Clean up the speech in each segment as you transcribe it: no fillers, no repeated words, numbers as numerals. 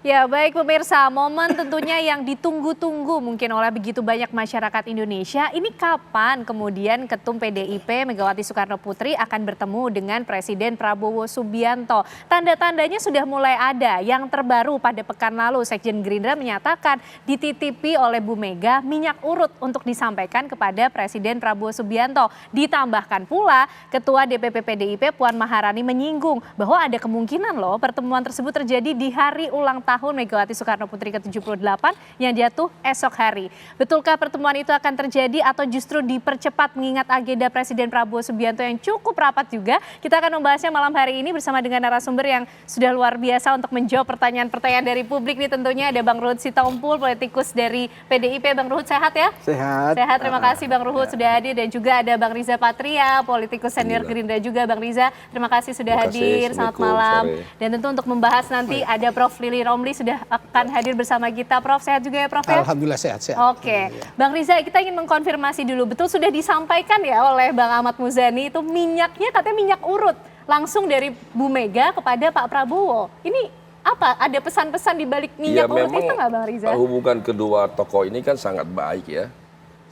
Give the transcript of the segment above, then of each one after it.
Ya, baik pemirsa, momen tentunya yang ditunggu-tunggu mungkin oleh begitu banyak masyarakat Indonesia. Ini kapan kemudian Ketum PDIP Megawati Soekarno Putri akan bertemu dengan Presiden Prabowo Subianto? Tanda-tandanya sudah mulai ada. Yang terbaru pada pekan lalu, Sekjen Gerindra menyatakan dititipi oleh Bu Mega minyak urut untuk disampaikan kepada Presiden Prabowo Subianto. Ditambahkan pula, Ketua DPP PDIP Puan Maharani menyinggung bahwa ada kemungkinan loh pertemuan tersebut terjadi di hari ulang tahun Megawati Soekarno Putri ke-78 yang jatuh esok hari. Betulkah pertemuan itu akan terjadi atau justru dipercepat mengingat agenda Presiden Prabowo Subianto yang cukup rapat juga? Kita akan membahasnya malam hari ini bersama dengan narasumber yang sudah luar biasa untuk menjawab pertanyaan-pertanyaan dari publik nih tentunya. Ada Bang Ruhut Sitompul, politikus dari PDIP. Bang Ruhut sehat ya? Sehat. Sehat, terima kasih Bang Ruhut sudah hadir. Dan juga ada Bang Riza Patria, politikus senior Gerindra juga. Bang Riza, terima kasih sudah hadir. Selamat malam. Dan tentu untuk membahas nanti ada Prof. Lili Romli sudah akan hadir bersama kita. Prof, sehat juga ya Prof ya? Alhamdulillah sehat-sehat. Oke. Bang Riza, kita ingin mengkonfirmasi dulu. Betul sudah disampaikan ya oleh Bang Ahmad Muzani itu minyaknya katanya minyak urut. Langsung dari Bu Mega kepada Pak Prabowo. Ini apa? Ada pesan-pesan di balik minyak urut itu nggak Bang Riza? Hubungan kedua tokoh ini kan sangat baik ya.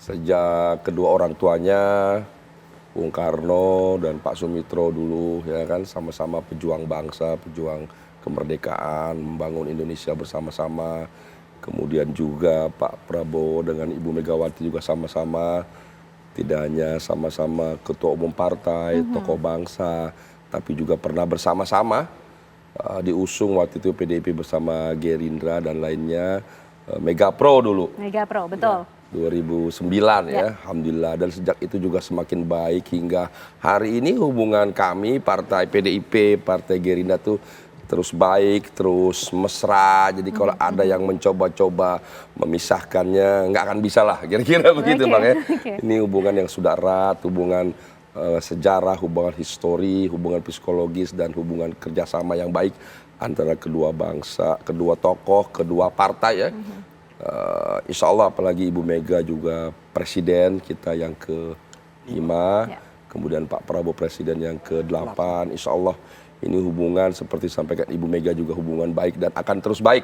Sejak kedua orang tuanya, Bung Karno dan Pak Sumitro dulu ya kan sama-sama pejuang bangsa, pejuang kemerdekaan, membangun Indonesia bersama-sama. Kemudian juga Pak Prabowo dengan Ibu Megawati juga sama-sama, tidak hanya sama-sama ketua umum partai, tokoh bangsa, tapi juga pernah bersama-sama diusung waktu itu PDIP bersama Gerindra dan lainnya, Mega Pro dulu. Mega Pro, betul. 2009 ya, Alhamdulillah. Dan sejak itu juga semakin baik hingga hari ini hubungan kami, partai PDIP, partai Gerindra tuh terus baik, terus mesra. Jadi kalau ada yang mencoba-coba memisahkannya, nggak akan bisa lah, kira-kira begitu Bang ya. Ini hubungan yang sudah erat, hubungan sejarah, hubungan histori, hubungan psikologis, dan hubungan kerjasama yang baik antara kedua bangsa, kedua tokoh, kedua partai ya. Insya Allah apalagi Ibu Mega juga presiden kita yang ke-5, kemudian Pak Prabowo presiden yang ke-8, insya Allah ini hubungan seperti sampaikan Ibu Mega juga hubungan baik dan akan terus baik.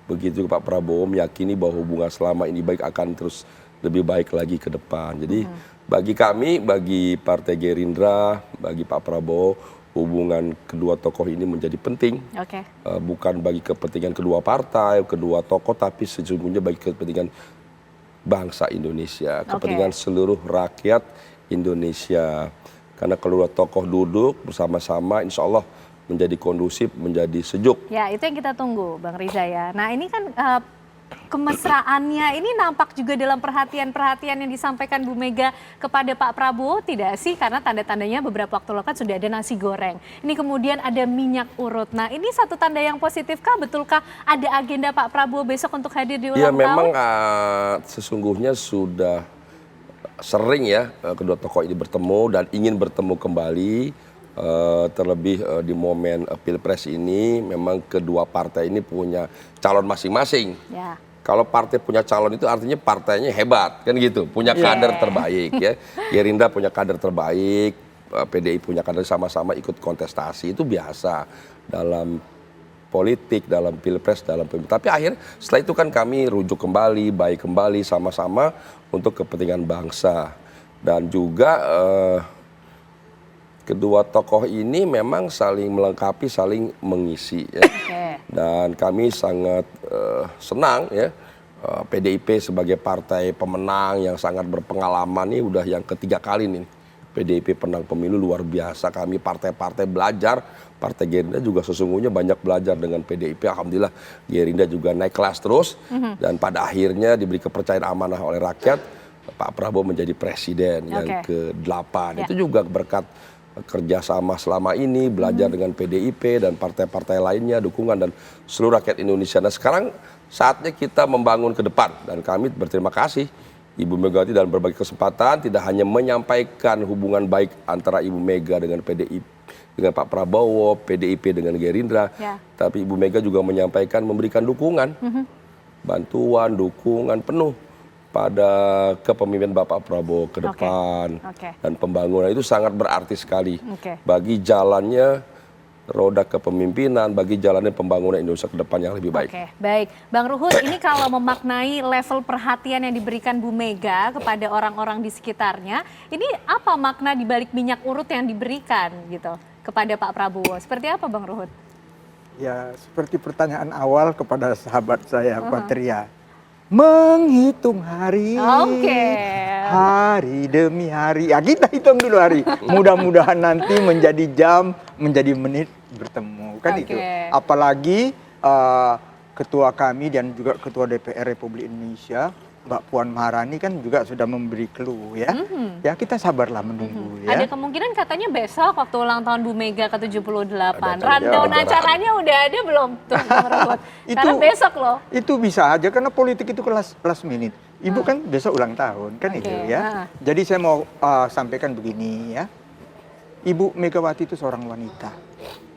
Begitu Pak Prabowo meyakini bahwa hubungan selama ini baik akan terus lebih baik lagi ke depan. Jadi bagi kami, bagi Partai Gerindra, bagi Pak Prabowo, hubungan kedua tokoh ini menjadi penting. Bukan bagi kepentingan kedua partai, kedua tokoh, tapi sesungguhnya bagi kepentingan bangsa Indonesia, kepentingan seluruh rakyat Indonesia. Karena kedua tokoh duduk bersama-sama, insya Allah menjadi kondusif, menjadi sejuk. Ya, itu yang kita tunggu, Bang Riza ya. Nah, ini kan kemesraannya ini nampak juga dalam perhatian-perhatian yang disampaikan Bu Mega kepada Pak Prabowo, tidak sih? Karena tanda-tandanya beberapa waktu lalu kan sudah ada nasi goreng. Ini kemudian ada minyak urut. Nah, ini satu tanda yang positif kah? Betulkah ada agenda Pak Prabowo besok untuk hadir di ulang tahun? Ya, memang sesungguhnya sudah sering ya kedua tokoh ini bertemu dan ingin bertemu kembali. Terlebih di momen Pilpres ini memang kedua partai ini punya calon masing-masing. Kalau partai punya calon itu artinya partainya hebat kan gitu, punya kader terbaik ya. Gerindra punya kader terbaik, PDI punya kader, sama-sama ikut kontestasi, itu biasa dalam politik, dalam Pilpres, dalam pemilu. Tapi akhir setelah itu kan kami rujuk kembali, baik kembali sama-sama untuk kepentingan bangsa. Dan juga kedua tokoh ini memang saling melengkapi, saling mengisi ya. Dan kami sangat senang ya, PDIP sebagai partai pemenang yang sangat berpengalaman ini udah yang ketiga kali nih. PDIP penang pemilu luar biasa, kami partai-partai belajar, Partai Gerindra juga sesungguhnya banyak belajar dengan PDIP. Alhamdulillah Gerindra juga naik kelas terus dan pada akhirnya diberi kepercayaan amanah oleh rakyat, Pak Prabowo menjadi presiden yang ke-8. Itu juga berkat kerjasama selama ini, belajar dengan PDIP dan partai-partai lainnya, dukungan dan seluruh rakyat Indonesia. Nah sekarang saatnya kita membangun ke depan dan kami berterima kasih Ibu Megawati dalam berbagai kesempatan tidak hanya menyampaikan hubungan baik antara Ibu Mega dengan PDIP, dengan Pak Prabowo, PDIP dengan Gerindra, tapi Ibu Mega juga menyampaikan memberikan dukungan, bantuan, dukungan penuh pada kepemimpinan Bapak Prabowo ke depan dan pembangunan itu sangat berarti sekali bagi jalannya roda kepemimpinan bagi jalannya pembangunan Indonesia ke depan yang lebih baik. Oke, baik. Bang Ruhut, ini kalau memaknai level perhatian yang diberikan Bu Mega kepada orang-orang di sekitarnya, ini apa makna di balik minyak urut yang diberikan gitu kepada Pak Prabowo? Seperti apa Bang Ruhut? Ya, seperti pertanyaan awal kepada sahabat saya, Patria. Menghitung hari, hari demi hari. Ya, kita hitung dulu hari. Mudah-mudahan nanti menjadi jam, menjadi menit bertemu. Kan itu. Apalagi ketua kami dan juga ketua DPR Republik Indonesia, Mbak Puan Maharani kan juga sudah memberi clue ya. Ya kita sabarlah menunggu ya. Ada kemungkinan katanya besok waktu ulang tahun Bu Mega ke-78. Rundown acaranya udah ada belum tuh Bang Ruhut? Karena besok loh. Itu bisa aja karena politik itu last minute. Ibu kan besok ulang tahun kan itu ya. Jadi saya mau sampaikan begini ya. Ibu Megawati itu seorang wanita.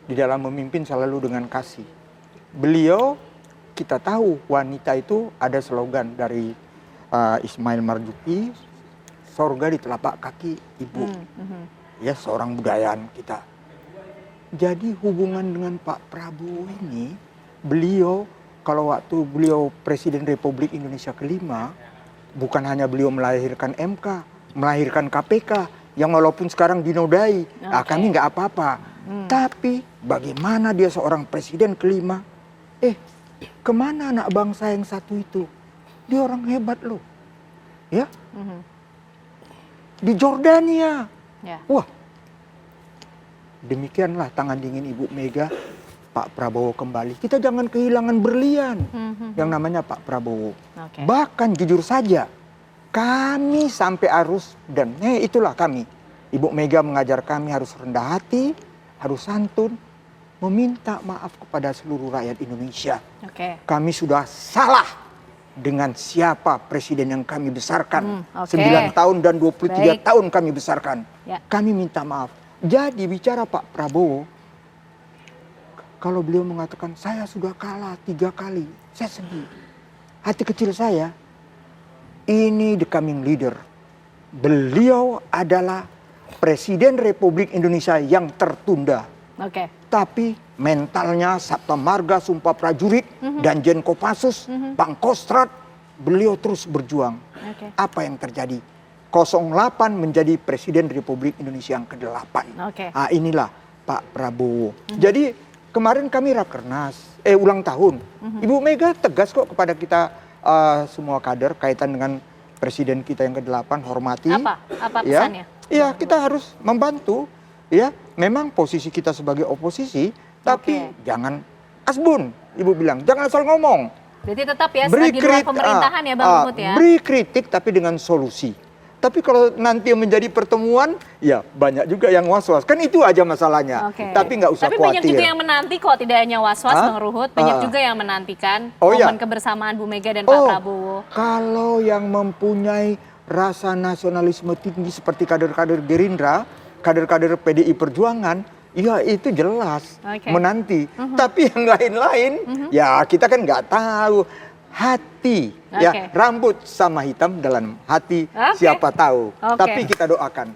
Di dalam memimpin selalu dengan kasih. Beliau kita tahu wanita itu ada slogan dari Ismail Marzuki, sorga di telapak kaki ibu. Ya, seorang budayaan kita. Jadi hubungan dengan Pak Prabowo ini, beliau kalau waktu beliau Presiden Republik Indonesia kelima, bukan hanya beliau melahirkan MK, melahirkan KPK, yang walaupun sekarang dinodai, kami nggak apa-apa. Tapi bagaimana dia seorang Presiden kelima? Kemana anak bangsa yang satu itu? Dia orang hebat loh, ya. Di Jordania, wah, demikianlah tangan dingin Ibu Mega, Pak Prabowo kembali. Kita jangan kehilangan berlian yang namanya Pak Prabowo. Bahkan jujur saja, kami sampai harus dan itulah kami. Ibu Mega mengajar kami harus rendah hati, harus santun, meminta maaf kepada seluruh rakyat Indonesia. Kami sudah salah dengan siapa presiden yang kami besarkan. 9 tahun dan 23 tahun kami besarkan. Kami minta maaf. Jadi bicara Pak Prabowo, kalau beliau mengatakan saya sudah kalah 3 kali, saya sedih. Hati kecil saya, ini the coming leader. Beliau adalah Presiden Republik Indonesia yang tertunda. Tapi mentalnya Sabta Marga, Sumpah Prajurit, dan Danjen Kopassus, Pangkostrat, beliau terus berjuang. Apa yang terjadi? 08 menjadi Presiden Republik Indonesia yang ke-8. Nah, inilah Pak Prabowo. Jadi kemarin kami rakernas, ulang tahun. Ibu Mega tegas kok kepada kita semua kader kaitan dengan Presiden kita yang ke-8, hormati. Apa pesannya? Iya, kita harus membantu. Ya, memang posisi kita sebagai oposisi, tapi jangan asbun. Ibu bilang, jangan asal ngomong. Berarti tetap ya, di luar pemerintahan ya Bang Ruhut ya? Beri kritik tapi dengan solusi. Tapi kalau nanti menjadi pertemuan, ya banyak juga yang was-was. Kan itu aja masalahnya. Tapi nggak usah khawatir. Tapi banyak juga yang menanti kok, tidak hanya was-was Bang Ruhut. Banyak juga yang menantikan momen kebersamaan Bu Mega dan Pak Prabowo. Kalau yang mempunyai rasa nasionalisme tinggi seperti kader-kader Gerindra, kader-kader PDI Perjuangan, ya itu jelas menanti. Tapi yang lain-lain, ya kita kan nggak tahu. Hati, ya rambut sama hitam dalam hati, siapa tahu. Tapi kita doakan.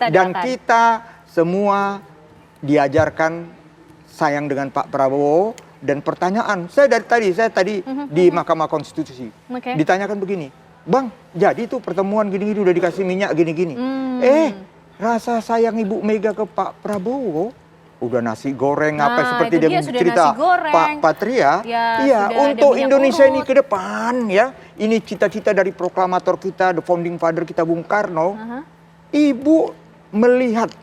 Dan kita semua diajarkan sayang dengan Pak Prabowo. Dan pertanyaan, saya tadi di Mahkamah Konstitusi, ditanyakan begini, Bang, jadi tuh pertemuan gini-gini udah dikasih minyak gini-gini. Rasa sayang Ibu Mega ke Pak Prabowo, udah nasi goreng apa seperti dia cerita Pak Patria. Iya, untuk Indonesia ini ke depan ya. Ini cita-cita dari proklamator kita, the founding father kita Bung Karno. Ibu melihat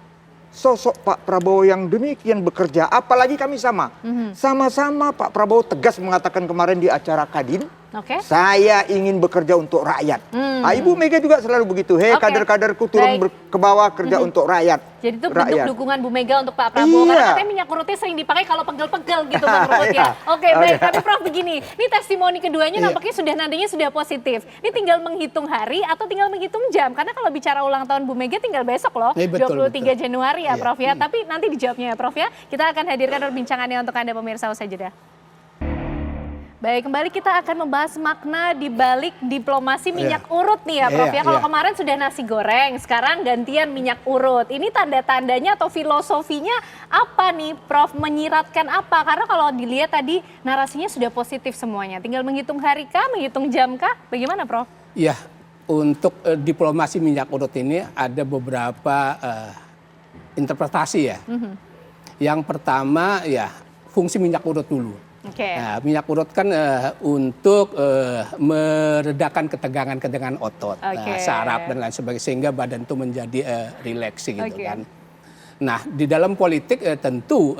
sosok Pak Prabowo yang demikian bekerja, apalagi kami sama-sama Pak Prabowo tegas mengatakan kemarin di acara Kadin, saya ingin bekerja untuk rakyat. Ibu Mega juga selalu begitu. Kader-kaderku turun ke bawah kerja untuk rakyat. Jadi itu bentuk dukungan Bu Mega untuk Pak Prabowo. Karena katanya minyak urutnya sering dipakai kalau pegel-pegel gitu Bang Ruhut ya. Baik. Tapi Prof begini, ini testimoni keduanya nampaknya nantinya sudah positif. Ini tinggal menghitung hari atau tinggal menghitung jam. Karena kalau bicara ulang tahun Bu Mega tinggal besok loh, 23 Januari ya Prof ya. Tapi nanti dijawabnya ya Prof ya. Kita akan hadirkan perbincangannya untuk Anda pemirsa usai jeda. Baik, kembali kita akan membahas makna di balik diplomasi minyak urut nih ya Prof ya. Kalau kemarin sudah nasi goreng, sekarang gantian minyak urut. Ini tanda-tandanya atau filosofinya apa nih Prof? Menyiratkan apa? Karena kalau dilihat tadi narasinya sudah positif semuanya. Tinggal menghitung hari kah, menghitung jam kah? Bagaimana Prof? Ya, untuk diplomasi minyak urut ini ada beberapa interpretasi ya. Yang pertama ya fungsi minyak urut dulu. Nah, minyak urut kan untuk meredakan ketegangan otot, saraf dan lain sebagainya sehingga badan itu menjadi rileks gitu kan. Nah, di dalam politik tentu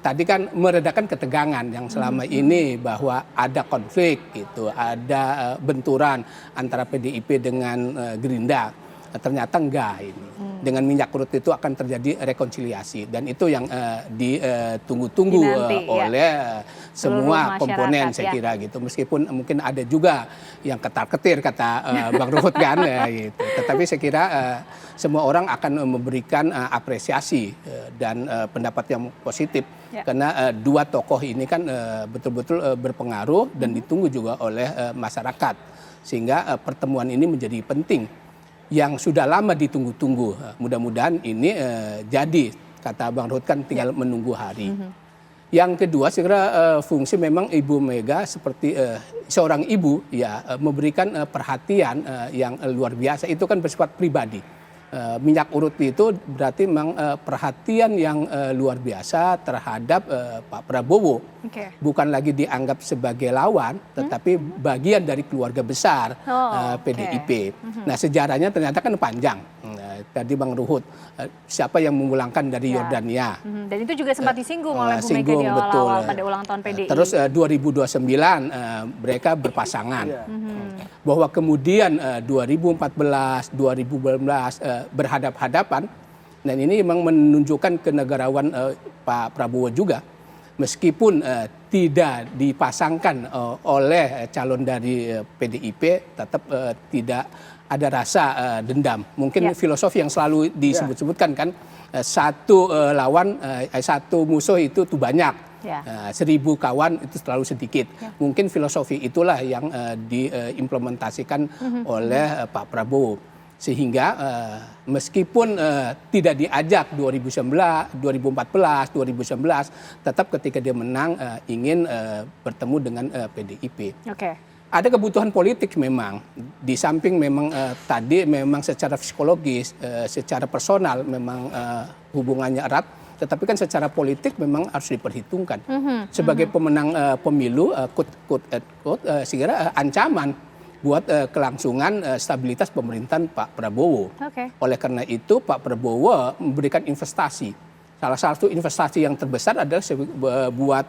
tadi kan meredakan ketegangan yang selama ini bahwa ada konflik gitu, ada benturan antara PDIP dengan Gerindra. Ternyata enggak ini. Dengan minyak urut itu akan terjadi rekonsiliasi dan itu yang ditunggu-tunggu oleh semua komponen saya kira gitu. Meskipun mungkin ada juga yang ketar-ketir kata Bang Ruhut kan gitu. Tetapi saya kira semua orang akan memberikan apresiasi dan pendapat yang positif karena dua tokoh ini kan betul-betul berpengaruh dan ditunggu juga oleh masyarakat sehingga pertemuan ini menjadi penting. Yang sudah lama ditunggu-tunggu. Mudah-mudahan ini jadi, kata Bang Ruhut kan tinggal menunggu hari. Yang kedua, saya kira fungsi memang Ibu Mega seperti seorang ibu ya memberikan perhatian yang luar biasa. Itu kan bersifat pribadi. Minyak urut itu berarti memang perhatian yang luar biasa terhadap Pak Prabowo. Bukan lagi dianggap sebagai lawan, tetapi bagian dari keluarga besar PDIP. Nah sejarahnya ternyata kan panjang. Tadi Bang Ruhut, siapa yang memulangkan dari Yordania. Dan itu juga sempat disinggung oleh Bu Mega di awal-awal pada ulang tahun PDI. Terus 2029 mereka berpasangan. Bahwa kemudian 2014, 2019 berhadap-hadapan. Dan ini memang menunjukkan kenegarawan Pak Prabowo juga. Meskipun tidak dipasangkan oleh calon dari PDIP, tetap tidak ada rasa dendam. Mungkin filosofi yang selalu disebut-sebutkan kan, satu lawan, satu musuh itu tuh banyak, 1000 kawan itu terlalu sedikit. Mungkin filosofi itulah yang diimplementasikan oleh Pak Prabowo. Sehingga meskipun tidak diajak 2019, 2014, 2019, tetap ketika dia menang ingin bertemu dengan PDIP. Ada kebutuhan politik memang, di samping memang tadi memang secara psikologis, secara personal memang hubungannya erat, tetapi kan secara politik memang harus diperhitungkan. Sebagai pemenang pemilu, saya kira ancaman buat kelangsungan stabilitas pemerintahan Pak Prabowo. Oleh karena itu Pak Prabowo memberikan investasi. Salah satu investasi yang terbesar adalah buat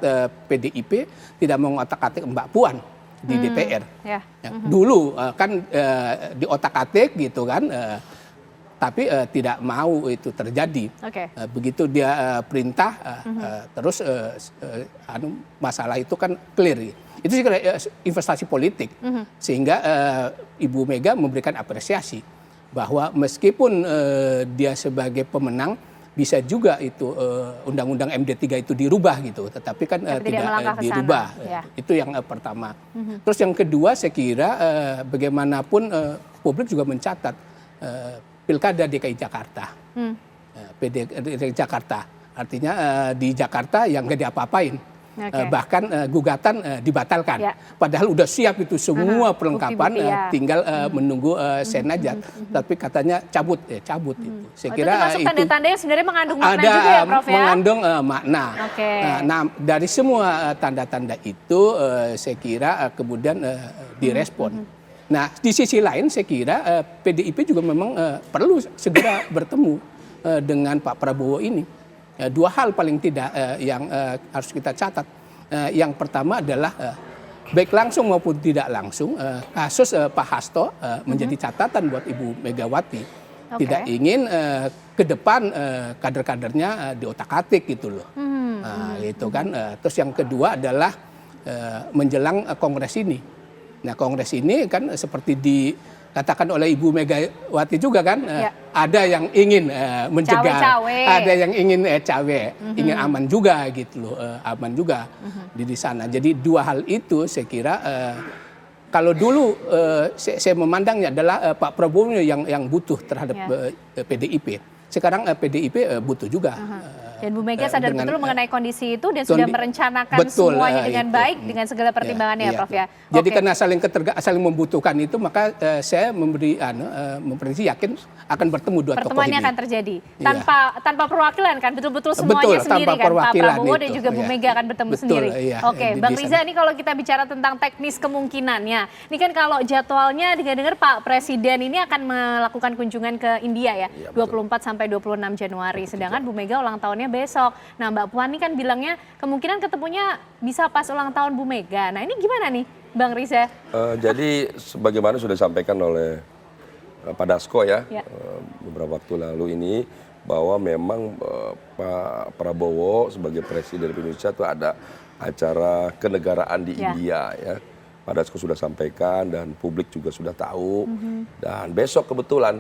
PDIP tidak mengotak-atik Mbak Puan di DPR. Dulu kan di otak-atik gitu kan, tapi tidak mau itu terjadi. Begitu dia perintah, terus masalah itu kan clear. Itu sih investasi politik, sehingga Ibu Mega memberikan apresiasi bahwa meskipun dia sebagai pemenang bisa juga itu undang-undang MD3 itu dirubah gitu, tetapi kan tidak dirubah. Itu yang pertama. Terus yang kedua saya kira bagaimanapun publik juga mencatat Pilkada DKI Jakarta, DKI Jakarta, artinya di Jakarta yang nggak diapa-apain. Bahkan gugatan dibatalkan. Padahal udah siap itu semua perlengkapan, tinggal menunggu senajat. Tapi katanya cabut itu. Saya kira itu tanda-tanda yang sebenarnya mengandung makna ada juga ya Prof ya? Mengandung makna. Nah, dari semua tanda-tanda itu saya kira kemudian direspon. Nah, di sisi lain saya kira PDIP juga memang perlu segera bertemu dengan Pak Prabowo ini. Dua hal paling tidak yang harus kita catat. Yang pertama adalah baik langsung maupun tidak langsung kasus Pak Hasto menjadi catatan buat Ibu Megawati. Tidak ingin ke depan kader-kadernya diotak-atik gitu loh. Gitu kan. Terus yang kedua adalah menjelang kongres ini. Nah kongres ini kan seperti dikatakan oleh Ibu Megawati juga kan, ada yang ingin mencegah, Cawe-cawe. ada yang ingin cawe, ingin aman juga gitu loh, aman juga di sana. Jadi dua hal itu saya kira kalau dulu saya memandangnya adalah Pak Prabowo yang butuh terhadap PDIP. Sekarang PDIP butuh juga. Dan Bu Mega sadar dengan, betul mengenai kondisi itu dan sudah merencanakan semuanya dengan baik dengan segala pertimbangannya ya Prof ya. Jadi karena saling membutuhkan itu maka saya memprediksi yakin akan bertemu dua tokoh ini. Pertemuannya akan terjadi tanpa perwakilan kan, betul-betul semuanya Betul, sendiri tanpa kan, Pak perwakilan Prabowo itu, dan juga Bu Mega akan bertemu Betul, sendiri. iya, Oke, di Bang sana. Riza, ini kalau kita bicara tentang teknis kemungkinannya, ini kan kalau jadwalnya dengar-dengar Pak Presiden ini akan melakukan kunjungan ke India ya, 24 sampai 26 Januari, sedangkan Bu Mega ulang tahunnya besok. Nah, Mbak Puan ini kan bilangnya kemungkinan ketemunya bisa pas ulang tahun Bu Mega. Nah, ini gimana nih, Bang Riza? Jadi sebagaimana sudah disampaikan oleh Pak Dasko ya, beberapa waktu lalu ini, bahwa memang Pak Prabowo sebagai Presiden Indonesia itu ada acara kenegaraan di India ya. Pak Dasko sudah sampaikan dan publik juga sudah tahu. Dan besok kebetulan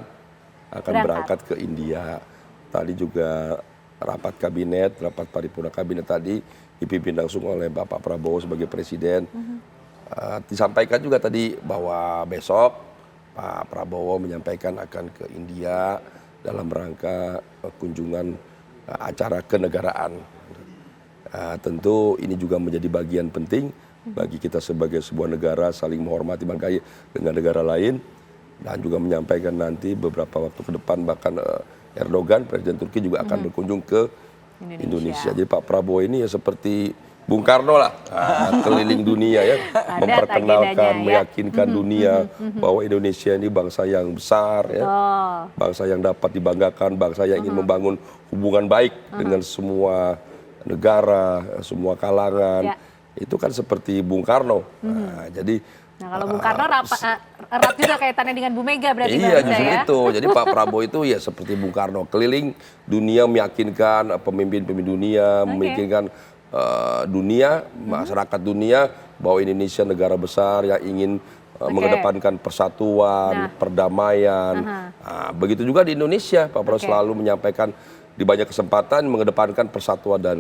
akan berangkat ke India. Tadi juga rapat kabinet, rapat paripurna kabinet tadi dipimpin langsung oleh Bapak Prabowo sebagai Presiden. Disampaikan juga tadi bahwa besok Pak Prabowo menyampaikan akan ke India dalam rangka kunjungan acara kenegaraan. Tentu ini juga menjadi bagian penting bagi kita sebagai sebuah negara saling menghormati bangkai dengan negara lain, dan juga menyampaikan nanti beberapa waktu ke depan bahkan Erdogan, Presiden Turki juga akan berkunjung ke Indonesia. Jadi Pak Prabowo ini ya seperti Bung Karno lah, keliling dunia ya, memperkenalkan, meyakinkan dunia bahwa Indonesia ini bangsa yang besar, ya, bangsa yang dapat dibanggakan, bangsa yang ingin membangun hubungan baik dengan semua negara, semua kalangan. Itu kan seperti Bung Karno. Nah, kalau Bung Karno erat juga kaitannya dengan Bu Mega berarti. Iya, justru itu. Jadi Pak Prabowo itu ya seperti Bung Karno, keliling dunia meyakinkan pemimpin-pemimpin dunia, meyakinkan dunia, masyarakat dunia bahwa Indonesia negara besar yang ingin mengedepankan persatuan, perdamaian. Nah, begitu juga di Indonesia, Pak Prabowo selalu menyampaikan di banyak kesempatan mengedepankan persatuan dan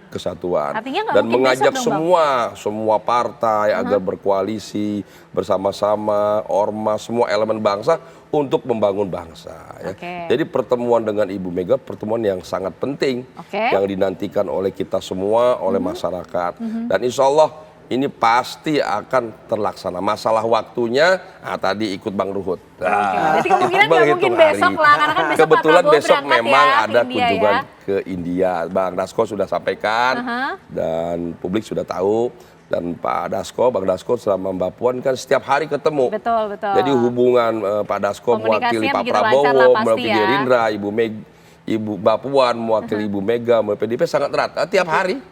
kesatuan, dan mengajak semua partai agar berkoalisi bersama-sama, ormas, semua elemen bangsa untuk membangun bangsa. Ya. Jadi pertemuan dengan Ibu Mega pertemuan yang sangat penting, yang dinantikan oleh kita semua, oleh masyarakat, dan insya Allah ini pasti akan terlaksana. Masalah waktunya, tadi ikut Bang Ruhut. Jadi kemungkinan nggak mungkin besok lah, karena kan besok kebetulan Pak Prabowo besok memang ya, ada kunjungan ke India. Bang Dasko sudah sampaikan dan publik sudah tahu. Dan Pak Dasko, Bang Dasko selama Mbak Puan kan setiap hari ketemu. Betul. Jadi hubungan Pak Dasko mewakili Pak Prabowo, mewakili Gerindra, Ibu Mbak Puan mewakili Ibu Mega, mewakili PDIP sangat erat tiap hari.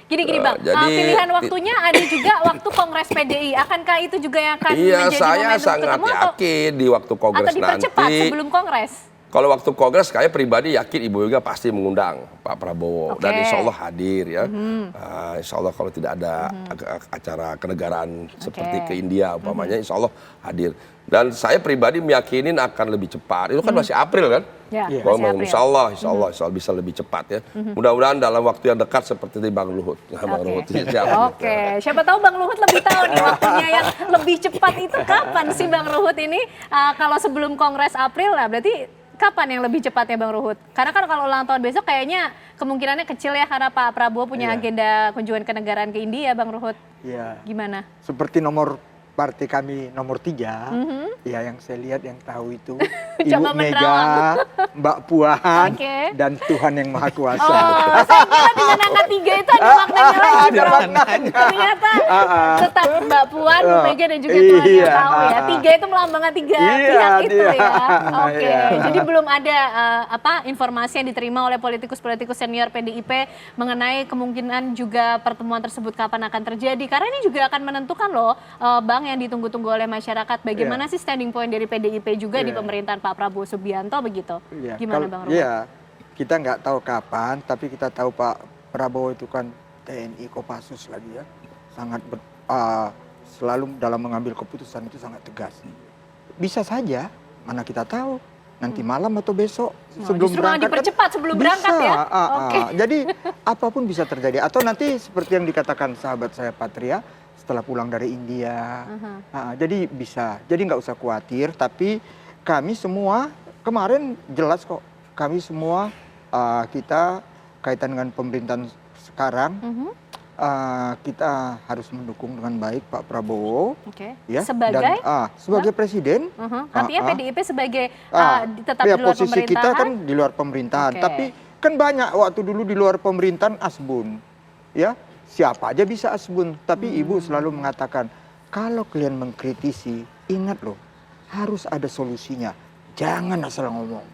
Gini Bang, pilihan waktunya ada juga waktu Kongres PDI. Akankah itu juga yang akan menjadi saya momentum sangat ketemu yakin di waktu Kongres atau dipercepat nanti. sebelum Kongres? Kalau waktu Kongres, saya pribadi yakin Ibu Mega pasti mengundang Pak Prabowo dan insya Allah hadir ya. Insya Allah kalau tidak ada acara kenegaraan seperti ke India umpamanya, insya Allah hadir. Dan saya pribadi meyakinin akan lebih cepat. Itu kan masih April kan? Insya Allah bisa lebih cepat ya. Mudah-mudahan dalam waktu yang dekat seperti Bang Luhut. Bang Luhut siapa tahu Bang Luhut lebih tahu nih waktunya yang lebih cepat itu kapan sih Bang Luhut ini? Kalau sebelum Kongres April lah berarti kapan yang lebih cepat ya Bang Ruhut? Karena kan kalau ulang tahun besok kayaknya kemungkinannya kecil ya karena Pak Prabowo punya agenda kunjungan kenegaraan ke India, Bang Ruhut. Gimana? Seperti nomor partai kami nomor 3, ya yang saya lihat yang tahu itu Ibu Mega, Mbak Puan, dan Tuhan yang Maha Kuasa. Saya kira dengan angka 3 itu ada maknanya lagi, Bro. Ternyata tetap Mbak Puan, Bu Mega dan juga Tuhan yang tahu ya. 3 itu melambangkan 3 pihak itu ya. Jadi belum ada informasi yang diterima oleh politikus-politikus senior PDIP mengenai kemungkinan juga pertemuan tersebut kapan akan terjadi. Karena ini juga akan menentukan loh, Bang, yang ditunggu-tunggu oleh masyarakat. Bagaimana sih standing point dari PDIP juga di pemerintahan Pak Prabowo Subianto begitu? Gimana Bang Ruhut? Iya, kita nggak tahu kapan, tapi kita tahu Pak Prabowo itu kan TNI Kopassus lagi ya, sangat selalu dalam mengambil keputusan itu sangat tegas. Bisa saja, mana kita tahu nanti malam atau besok sebelum berangkat. Dipercepat sebelum berangkat ya. Oke. Jadi apapun bisa terjadi. Atau nanti seperti yang dikatakan sahabat saya Patria setelah pulang dari India. Jadi bisa. Jadi nggak usah khawatir. Tapi kami semua kemarin jelas kok. Kami semua kita kaitan dengan pemerintahan sekarang. Kita harus mendukung dengan baik Pak Prabowo, ya, sebagai presiden. Artinya PDIP sebagai tetap ya, di luar posisi pemerintahan. kita kan di luar pemerintahan, tapi kan banyak waktu dulu di luar pemerintahan asbun, ya siapa aja bisa asbun. Tapi Ibu selalu mengatakan kalau kalian mengkritisi, ingat loh harus ada solusinya, jangan asal ngomong.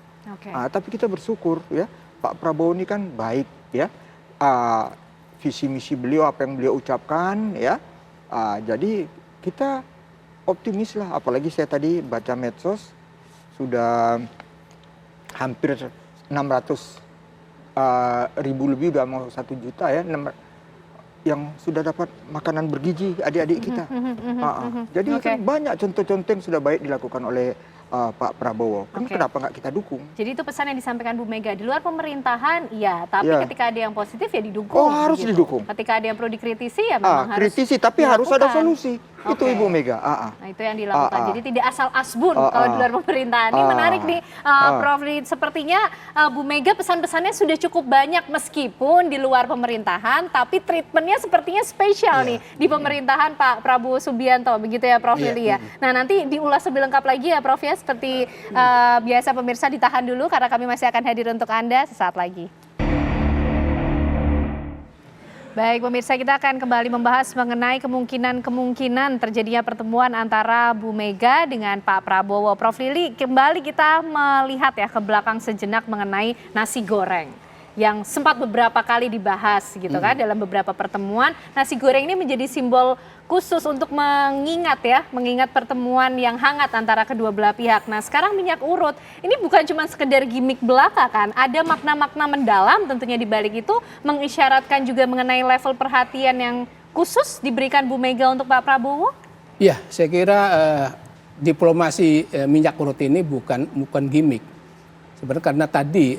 Tapi kita bersyukur ya Pak Prabowo ini kan baik ya. Visi misi beliau apa yang beliau ucapkan ya, jadi kita optimis lah. Apalagi saya tadi baca medsos sudah hampir 600.000 lebih, udah mau 1 juta ya yang sudah dapat makanan bergizi adik-adik kita. Jadi kan banyak contoh-contoh yang sudah baik dilakukan oleh Pak Prabowo. Kenapa nggak kita dukung? Jadi itu pesan yang disampaikan Bu Mega, di luar pemerintahan iya, tapi ketika ada yang positif ya didukung. Harus didukung. Ketika ada yang perlu dikritisi ya memang harus kritisi, tapi harus ada solusi. Itu Ibu Mega. Nah, itu yang dilakukan. Jadi tidak asal asbun kalau di luar pemerintahan. Ini menarik nih, Prof. Lid. Sepertinya Bu Mega pesan-pesannya sudah cukup banyak meskipun di luar pemerintahan, tapi treatmentnya sepertinya spesial nih di pemerintahan Pak Prabowo Subianto, begitu ya Prof. Lid ya. Nah, nanti diulas lebih lengkap lagi ya Prof ya, seperti biasa pemirsa ditahan dulu karena kami masih akan hadir untuk Anda sesaat lagi. Baik pemirsa, kita akan kembali membahas mengenai kemungkinan terjadinya pertemuan antara Bu Mega dengan Pak Prabowo. Prof. Lili, kembali kita melihat ya ke belakang sejenak mengenai nasi goreng yang sempat beberapa kali dibahas gitu kan dalam beberapa pertemuan. Nasi goreng ini menjadi simbol khusus untuk mengingat pertemuan yang hangat antara kedua belah pihak. Nah, sekarang minyak urut ini bukan cuma sekedar gimmick belaka kan, ada makna-makna mendalam tentunya di balik itu, mengisyaratkan juga mengenai level perhatian yang khusus diberikan Bu Mega untuk Pak Prabowo. Iya, saya kira diplomasi minyak urut ini bukan gimmick. Sebenarnya karena tadi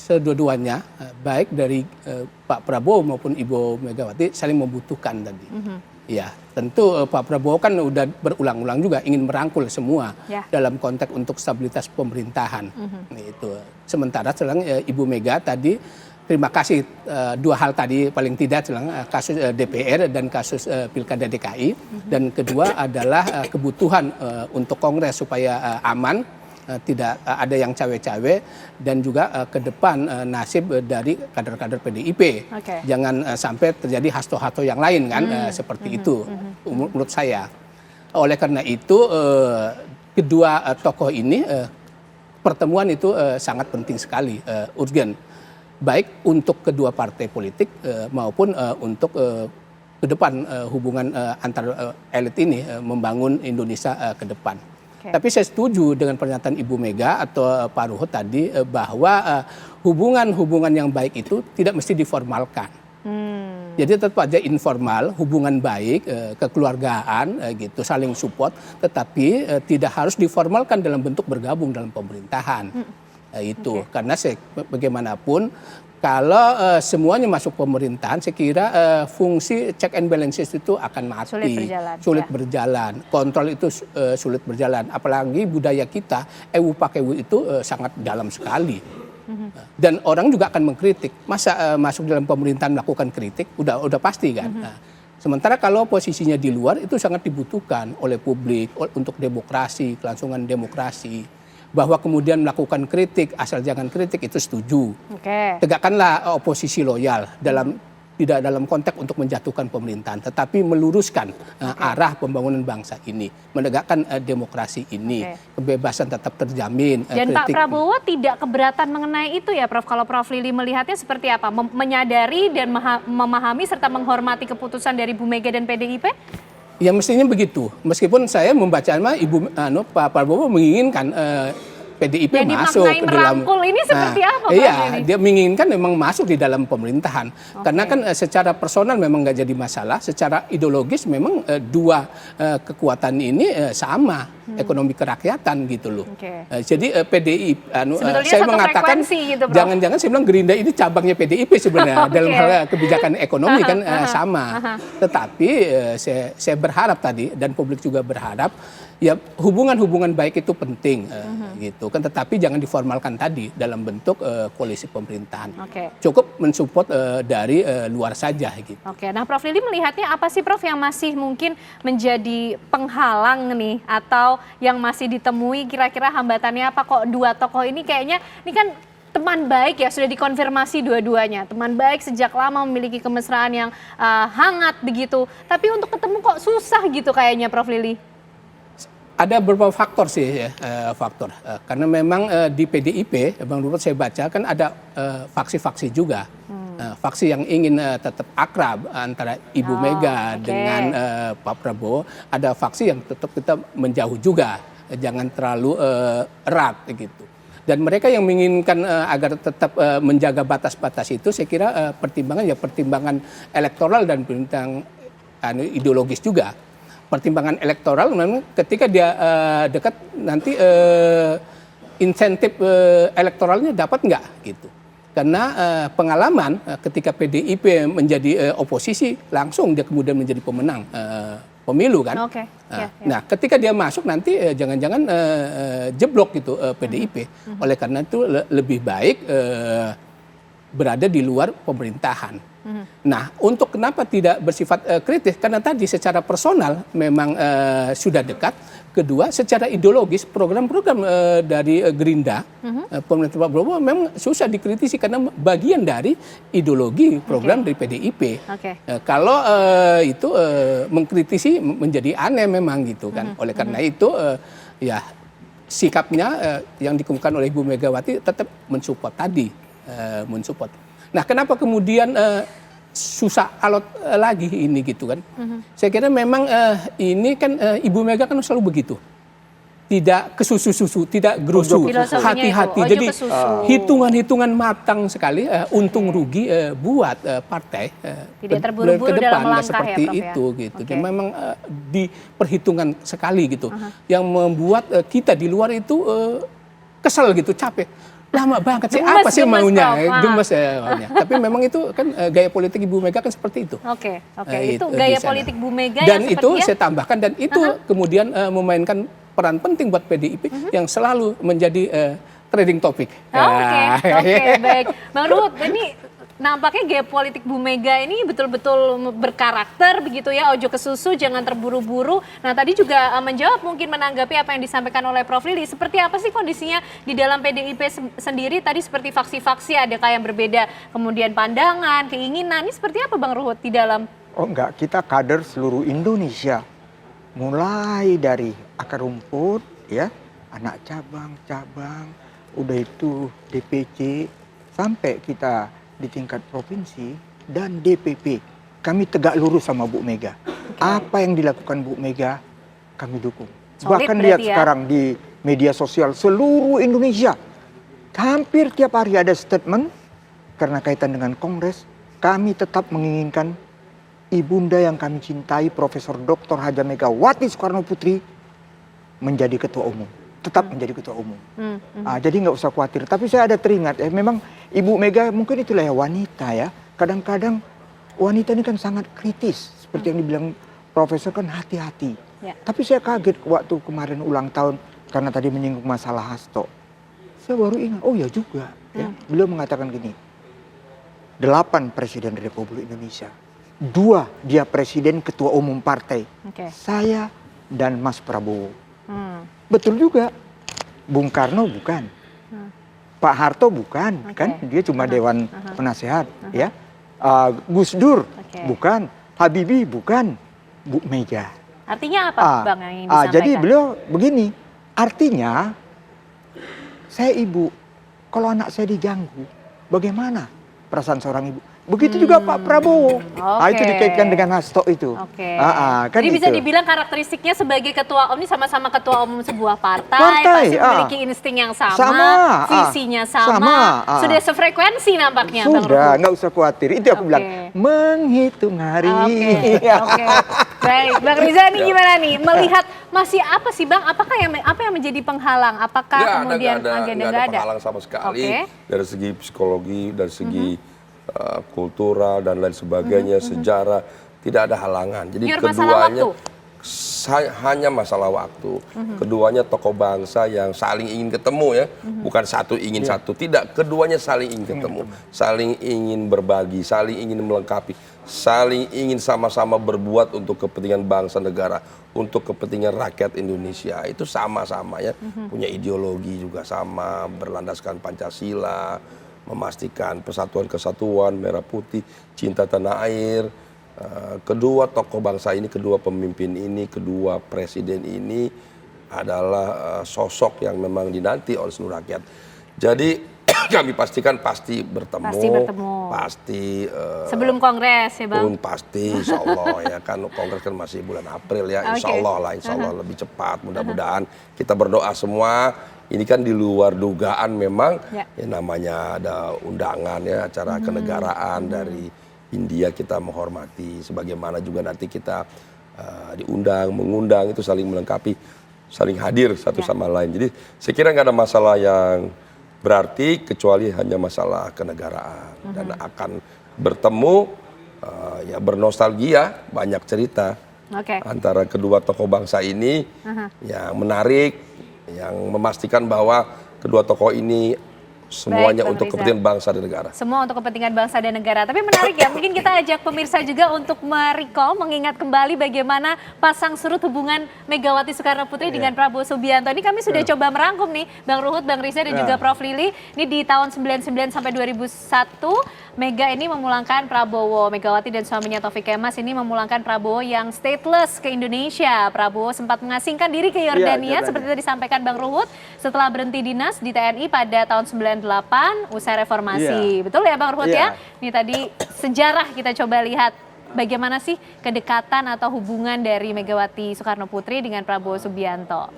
kedua-duanya baik dari Pak Prabowo maupun Ibu Megawati saling membutuhkan tadi. Ya, tentu Pak Prabowo kan udah berulang-ulang juga ingin merangkul semua dalam konteks untuk stabilitas pemerintahan. Itu. Sementara Ibu Mega tadi terima kasih 2 hal tadi paling tidak kasus DPR dan kasus Pilkada DKI, dan kedua adalah kebutuhan untuk Kongres supaya aman. Tidak ada yang cawe-cawe, dan juga ke depan nasib dari kader-kader PDIP. Jangan sampai terjadi hasto-hasto yang lain kan, seperti itu menurut saya. Oleh karena itu kedua tokoh ini pertemuan itu sangat penting sekali, urgen. Baik untuk kedua partai politik maupun untuk ke depan hubungan antar elit ini membangun Indonesia ke depan. Tapi saya setuju dengan pernyataan Ibu Mega atau Pak Ruhut tadi bahwa hubungan yang baik itu tidak mesti diformalkan. Jadi tetap aja informal, hubungan baik, kekeluargaan gitu, saling support, tetapi tidak harus diformalkan dalam bentuk bergabung dalam pemerintahan. Itu karena bagaimanapun kalau semuanya masuk pemerintahan, saya kira fungsi check and balances itu akan mati, sulit berjalan. Kontrol itu sulit berjalan. Apalagi budaya kita, ewu-pakewu itu sangat dalam sekali. Dan orang juga akan mengkritik. Masa masuk dalam pemerintahan melakukan kritik, udah pasti kan. Sementara kalau posisinya di luar itu sangat dibutuhkan oleh publik untuk demokrasi, kelangsungan demokrasi. Bahwa kemudian melakukan kritik, asal jangan kritik, itu setuju. Tegakkanlah oposisi loyal tidak dalam konteks untuk menjatuhkan pemerintahan, tetapi meluruskan arah pembangunan bangsa ini, menegakkan demokrasi ini, kebebasan tetap terjamin. Dan Pak Prabowo tidak keberatan mengenai itu ya Prof, kalau Prof Lili melihatnya seperti apa? Menyadari dan memahami serta menghormati keputusan dari Bu Mega dan PDIP? Ya mestinya begitu. Meskipun saya membaca Pak Prabowo menginginkan PDIP yang masuk dimaknai ke dalam. merangkul ini seperti apa Pak Iya, Fili? dia menginginkan memang masuk di dalam pemerintahan. Karena kan secara personal memang nggak jadi masalah, secara ideologis memang dua kekuatan ini sama, ekonomi kerakyatan gitu loh. Jadi PDIP, Sebetulnya saya satu mengatakan frekuensi gitu, Prof. jangan-jangan saya bilang Gerindra ini cabangnya PDIP sebenarnya dalam hal kebijakan ekonomi kan sama. Tetapi saya berharap tadi dan publik juga berharap ya hubungan-hubungan baik itu penting gitu kan, tetapi jangan diformalkan tadi dalam bentuk koalisi pemerintahan. Cukup mensupport dari luar saja gitu. Nah Prof Lili melihatnya apa sih Prof yang masih mungkin menjadi penghalang nih atau yang masih ditemui, kira-kira hambatannya apa kok dua tokoh ini kayaknya ini kan teman baik ya, sudah dikonfirmasi dua-duanya. Teman baik sejak lama, memiliki kemesraan yang hangat begitu. Tapi untuk ketemu kok susah gitu kayaknya Prof Lili. Ada beberapa faktor sih ya, faktor. Karena memang di PDIP, Bang Ruhut saya baca kan ada faksi-faksi juga. Faksi yang ingin tetap akrab antara Ibu Mega dengan Pak Prabowo. Ada faksi yang tetap kita menjauh juga, jangan terlalu erat gitu. Dan mereka yang menginginkan agar tetap menjaga batas-batas itu, saya kira pertimbangan elektoral dan pertimbangan ideologis juga. Pertimbangan elektoral memang ketika dia dekat nanti insentif elektoralnya dapat nggak gitu. Karena pengalaman ketika PDIP menjadi oposisi langsung dia kemudian menjadi pemenang pemilu kan. Nah ketika dia masuk nanti jangan-jangan jeblok gitu PDIP. Oleh karena itu lebih baik berada di luar pemerintahan. Nah, untuk kenapa tidak bersifat kritis? Karena tadi secara personal memang sudah dekat. Kedua, secara ideologis program-program dari Gerindra, pemerintah Pak Prabowo memang susah dikritisi karena bagian dari ideologi program dari PDIP. Kalau itu mengkritisi menjadi aneh memang gitu kan. Oleh karena itu ya sikapnya yang dikemukakan oleh Ibu Megawati tetap mensupport tadi, mensupport. Nah, kenapa kemudian susah alot lagi ini gitu kan? Saya kira memang ini kan Ibu Mega kan selalu begitu. Tidak kesusu-susu, tidak gerusu, hati-hati. Jadi hitungan-hitungan matang sekali, untung rugi buat partai tidak terburu-buru ke depan dalam langkah seperti ya, Prof, itu gitu. Dan memang diperhitungkan sekali gitu. Yang membuat kita di luar itu kesel gitu, capek. Lama banget sih, apa sih maunya? Gemes ya maunya. Tapi memang itu kan gaya politik Ibu Mega kan seperti itu. Itu gaya politik Bu Mega dan yang itu saya tambahkan, dan itu kemudian memainkan peran penting buat PDIP yang selalu menjadi trending topik. Baik. Bang Ruhut, ini nampaknya gaya politik Bu Mega ini betul-betul berkarakter begitu ya, ojo ke susu, jangan terburu-buru. Nah tadi juga menjawab mungkin menanggapi apa yang disampaikan oleh Prof Lili. Seperti apa sih kondisinya di dalam PDIP sendiri? Tadi seperti faksi-faksi adakah yang berbeda, kemudian pandangan, keinginan, ini seperti apa Bang Ruhut di dalam? Oh enggak, kita kader seluruh Indonesia. Mulai dari akar rumput, ya, anak cabang, udah itu DPC, sampai kita di tingkat provinsi dan DPP. Kami tegak lurus sama Bu Mega. Apa yang dilakukan Bu Mega, kami dukung. Bahkan lihat sekarang di media sosial seluruh Indonesia, hampir tiap hari ada statement karena kaitan dengan Kongres. Kami tetap menginginkan ibunda yang kami cintai, Profesor Dr. Haja Megawati Soekarno Putri, menjadi ketua umum. Tetap menjadi ketua umum. Jadi nggak usah khawatir. Tapi saya ada teringat, memang Ibu Mega mungkin itulah ya wanita ya. Kadang-kadang wanita ini kan sangat kritis. Seperti yang dibilang Profesor kan hati-hati. Tapi saya kaget waktu kemarin ulang tahun karena tadi menyinggung masalah Hasto. Saya baru ingat, oh ya juga. Ya. Beliau mengatakan gini, 8 Presiden Republik Indonesia. 2 dia Presiden Ketua Umum Partai. Saya dan Mas Prabowo. Betul juga. Bung Karno bukan. Pak Harto bukan, kan dia cuma Dewan Penasehat, ya. Gus Dur bukan, Habibie bukan, Bu Mega. Artinya apa, Bang, yang disampaikan? Jadi beliau begini, artinya saya ibu, kalau anak saya diganggu, bagaimana perasaan seorang ibu? Begitu juga Pak Prabowo. Itu dikaitkan dengan Hasto itu. Kan jadi bisa dibilang karakteristiknya sebagai ketua umum ini sama-sama ketua umum sebuah partai pasti memiliki insting yang sama, visinya sama. Sudah sefrekuensi nampaknya. Sudah, nggak usah khawatir. Itu aku bilang, menghitung hari. Baik, Bang Riza ini gimana nih? Melihat masih apa sih Bang? Apa yang menjadi penghalang? Apakah kemudian agenda nggak ada? Penghalang sama sekali dari segi psikologi, dari segi kultural dan lain sebagainya, sejarah, tidak ada halangan. Jadi keduanya hanya masalah waktu. Keduanya tokoh bangsa yang saling ingin ketemu ya, bukan satu ingin satu, tidak. Keduanya saling ingin ketemu, saling ingin berbagi, saling ingin melengkapi, saling ingin sama-sama berbuat untuk kepentingan bangsa negara, untuk kepentingan rakyat Indonesia. Itu sama-sama ya, punya ideologi juga sama, berlandaskan Pancasila, memastikan persatuan kesatuan, merah putih, cinta tanah air. Kedua tokoh bangsa ini, kedua pemimpin ini, kedua presiden ini adalah sosok yang memang dinanti oleh seluruh rakyat. Jadi kami pastikan pasti bertemu. Pasti sebelum kongres ya Bang? Pasti, insya Allah ya kan, kongres kan masih bulan April ya, insya Allah lebih cepat, mudah-mudahan. Kita berdoa semua. Ini kan di luar dugaan memang, ya namanya ada undangan ya, acara kenegaraan dari India, kita menghormati. Sebagaimana juga nanti kita diundang, mengundang, itu saling melengkapi, saling hadir satu sama lain. Jadi saya kira nggak ada masalah yang berarti, kecuali hanya masalah kenegaraan. Dan akan bertemu, ya bernostalgia, banyak cerita antara kedua tokoh bangsa ini yang menarik, yang memastikan bahwa kedua tokoh ini semuanya untuk kepentingan bangsa dan negara. Semua untuk kepentingan bangsa dan negara. Tapi menarik ya, mungkin kita ajak pemirsa juga untuk merecall, mengingat kembali bagaimana pasang surut hubungan Megawati Soekarno Putri dengan Prabowo Subianto. Ini kami sudah coba merangkum nih, Bang Ruhut, Bang Riza dan juga Prof Lili. Ini di tahun 99 sampai 2001, Mega ini memulangkan Prabowo. Megawati dan suaminya Taufik Kemas ini memulangkan Prabowo yang stateless ke Indonesia. Prabowo sempat mengasingkan diri ke Yordania, seperti tadi disampaikan Bang Ruhut, setelah berhenti dinas di TNI pada tahun 98 usai reformasi. Betul ya Bang Ruhut ya? Ini tadi sejarah kita coba lihat bagaimana sih kedekatan atau hubungan dari Megawati Soekarno Putri dengan Prabowo Subianto.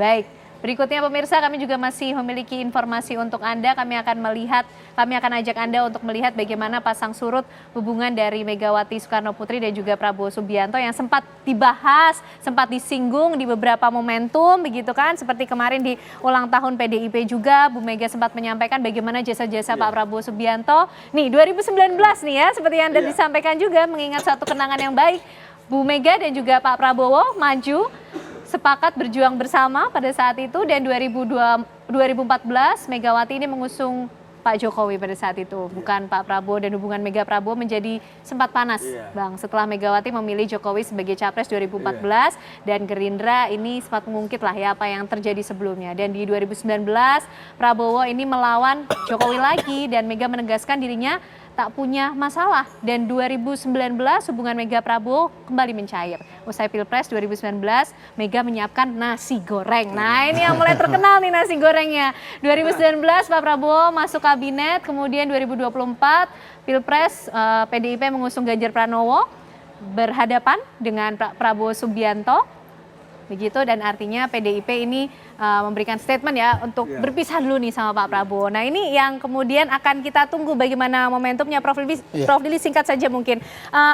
Baik. Berikutnya pemirsa, kami juga masih memiliki informasi untuk Anda. Kami akan ajak Anda untuk melihat bagaimana pasang surut hubungan dari Megawati Soekarno Putri dan juga Prabowo Subianto yang sempat dibahas, sempat disinggung di beberapa momentum begitu kan. Seperti kemarin di ulang tahun PDIP juga, Bu Mega sempat menyampaikan bagaimana jasa-jasa Pak Prabowo Subianto. Nih 2019 nih ya, seperti yang Anda disampaikan juga, mengingat satu kenangan yang baik. Bu Mega dan juga Pak Prabowo maju, sepakat berjuang bersama pada saat itu, dan 2014 Megawati ini mengusung Pak Jokowi pada saat itu, bukan Pak Prabowo, dan hubungan Mega Prabowo menjadi sempat panas, Bang, setelah Megawati memilih Jokowi sebagai capres 2014 dan Gerindra ini sempat mengungkit lah ya apa yang terjadi sebelumnya. Dan di 2019 Prabowo ini melawan Jokowi lagi dan Mega menegaskan dirinya tak punya masalah, dan 2019 hubungan Mega Prabowo kembali mencair. Usai Pilpres 2019, Mega menyiapkan nasi goreng. Nah ini yang mulai terkenal nih nasi gorengnya. 2019 Pak Prabowo masuk kabinet, kemudian 2024 Pilpres PDIP mengusung Ganjar Pranowo berhadapan dengan Prabowo Subianto. Begitu, dan artinya PDIP ini memberikan statement ya untuk berpisah dulu nih sama Pak Prabowo. Nah ini yang kemudian akan kita tunggu bagaimana momentumnya. Prof Lili singkat saja mungkin.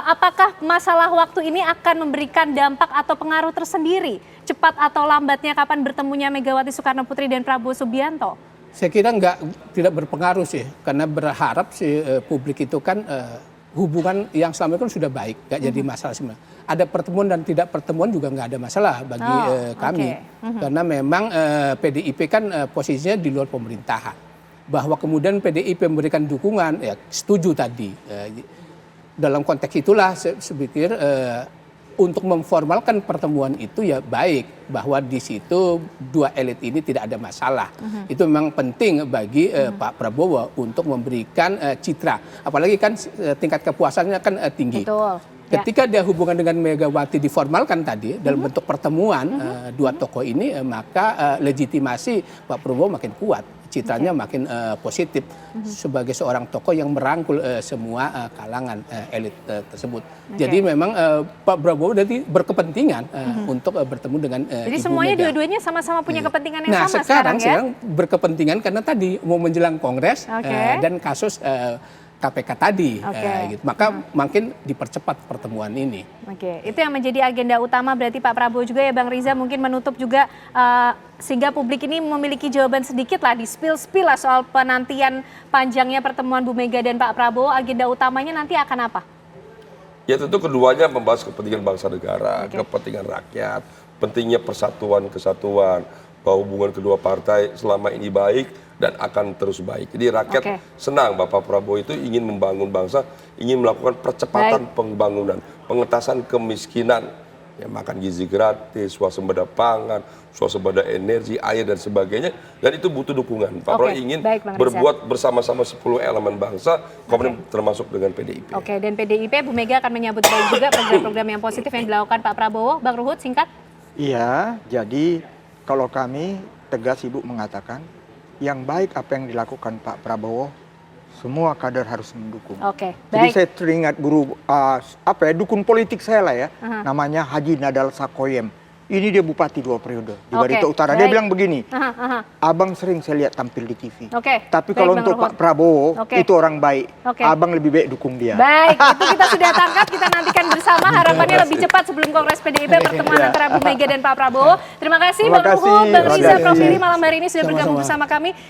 Apakah masalah waktu ini akan memberikan dampak atau pengaruh tersendiri? Cepat atau lambatnya kapan bertemunya Megawati Soekarno Putri dan Prabowo Subianto? Saya kira tidak berpengaruh sih, karena berharap sih publik itu kan hubungan yang selama itu kan sudah baik, nggak jadi masalah sebenarnya. Ada pertemuan dan tidak pertemuan juga nggak ada masalah bagi kami. Karena memang PDIP kan posisinya di luar pemerintahan. Bahwa kemudian PDIP memberikan dukungan, ya setuju tadi. Dalam konteks itulah saya pikir untuk memformalkan pertemuan itu ya baik. Bahwa di situ dua elit ini tidak ada masalah. Itu memang penting bagi Pak Prabowo untuk memberikan citra. Apalagi kan tingkat kepuasannya kan tinggi. Betul. Ketika dia hubungan dengan Megawati diformalkan tadi dalam bentuk pertemuan dua tokoh ini, maka legitimasi Pak Prabowo makin kuat, citranya makin positif sebagai seorang tokoh yang merangkul semua kalangan elit tersebut. Jadi memang Pak Prabowo jadi berkepentingan untuk bertemu dengan Jadi Ibu semuanya Mega. dua-duanya sama-sama punya kepentingan yang Nah, sama sekarang ya? sedang berkepentingan karena tadi mau menjelang Kongres dan kasus KPK tadi, gitu. Maka makin dipercepat pertemuan ini. Oke, itu yang menjadi agenda utama berarti Pak Prabowo juga ya Bang Riza, mungkin menutup juga sehingga publik ini memiliki jawaban sedikit lah, di spill lah soal penantian panjangnya pertemuan Bu Mega dan Pak Prabowo. Agenda utamanya nanti akan apa? Ya tentu keduanya membahas kepentingan bangsa negara, kepentingan rakyat, pentingnya persatuan, kesatuan, bahwa hubungan kedua partai selama ini baik dan akan terus baik. Jadi rakyat senang Bapak Prabowo itu ingin membangun bangsa, ingin melakukan percepatan pembangunan, pengentasan kemiskinan, ya, makan gizi gratis, swasembada pangan, swasembada energi, air dan sebagainya, dan itu butuh dukungan. Pak Prabowo ingin berbuat bersama-sama 10 elemen bangsa, kemudian termasuk dengan PDIP. Oke, dan PDIP Bu Mega akan menyambut baik juga program-program yang positif yang dilakukan Pak Prabowo. Bang Ruhut, singkat. Iya, jadi kalau kami tegas Ibu mengatakan yang baik apa yang dilakukan Pak Prabowo, semua kader harus mendukung. Oke, Jadi baik. saya teringat guru dukun politik saya lah ya, namanya Haji Nadal Sakoyem. Ini dia bupati 2 periode di Barito Utara. Dia bilang begini, abang sering saya lihat tampil di TV. Tapi kalau untuk Pak Prabowo itu orang baik, abang lebih baik dukung dia. Baik, itu kita sudah tangkap, kita nantikan bersama harapannya lebih cepat sebelum Kongres PDIP pertemuan antara Bu Mega dan Pak Prabowo. Terima kasih Bang Ruhut, Bang Riza, Prof. Heri malam hari ini sudah bergabung bersama kami